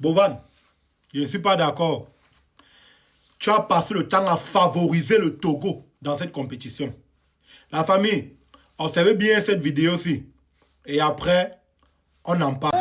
Bovan, je ne suis pas d'accord. Tu as passé le temps à favoriser le Togo dans cette compétition. La famille, observez bien cette vidéo-ci. Et après, on en parle.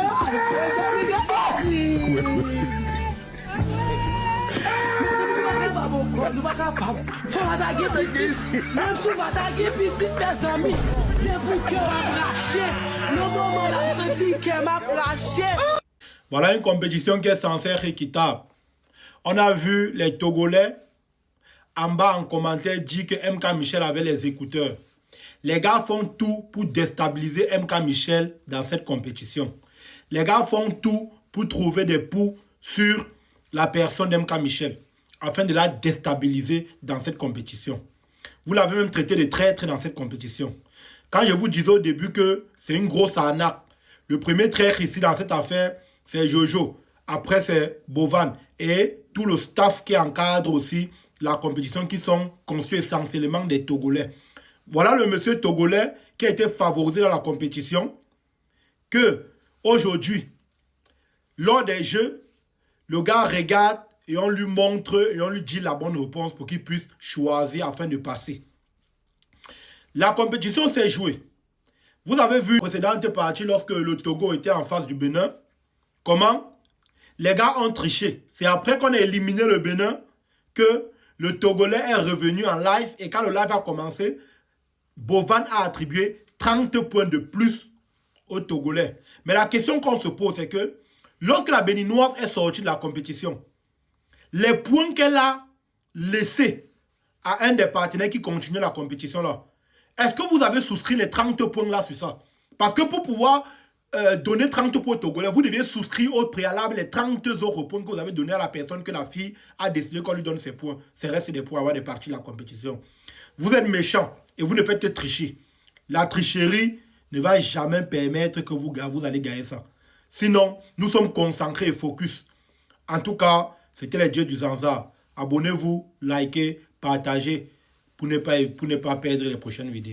Voilà une compétition qui est censée être équitable. On a vu les Togolais en bas en commentaire dire que MK Michel avait les écouteurs. Les gars font tout pour déstabiliser MK Michel dans cette compétition. Les gars font tout pour trouver des poux sur la personne d'MK Michel afin de la déstabiliser dans cette compétition. Vous l'avez même traité de traître dans cette compétition. Quand je vous disais au début que c'est une grosse arnaque, le premier traître ici dans cette affaire, c'est Jojo. Après, c'est Bovan et tout le staff qui encadre aussi la compétition qui sont conçus essentiellement des Togolais. Voilà le monsieur Togolais qui a été favorisé dans la compétition que aujourd'hui, lors des jeux, le gars regarde et on lui montre et on lui dit la bonne réponse pour qu'il puisse choisir afin de passer. La compétition s'est jouée. Vous avez vu la précédente partie lorsque le Togo était en face du Bénin. Comment les gars ont triché. C'est après qu'on a éliminé le Bénin que le Togolais est revenu en live. Et quand le live a commencé, Bovan a attribué 30 points de plus aux Togolais. Mais la question qu'on se pose, c'est que lorsque la Béninoise est sortie de la compétition, les points qu'elle a laissés à un des partenaires qui continue la compétition là, est-ce que vous avez souscrit les 30 points là sur ça? Parce que pour pouvoir donner 30 points au Togolais, vous deviez souscrire au préalable les 30 autres points que vous avez donnés à la personne que la fille a décidé qu'on lui donne ses points. C'est resté des points avant de partir de la compétition. Vous êtes méchants et vous ne faites que tricher. La tricherie ne va jamais permettre que vous allez gagner ça. Sinon, nous sommes concentrés et focus. En tout cas, c'était les dieux du Zanza. Abonnez-vous, likez, partagez pour ne pas perdre les prochaines vidéos.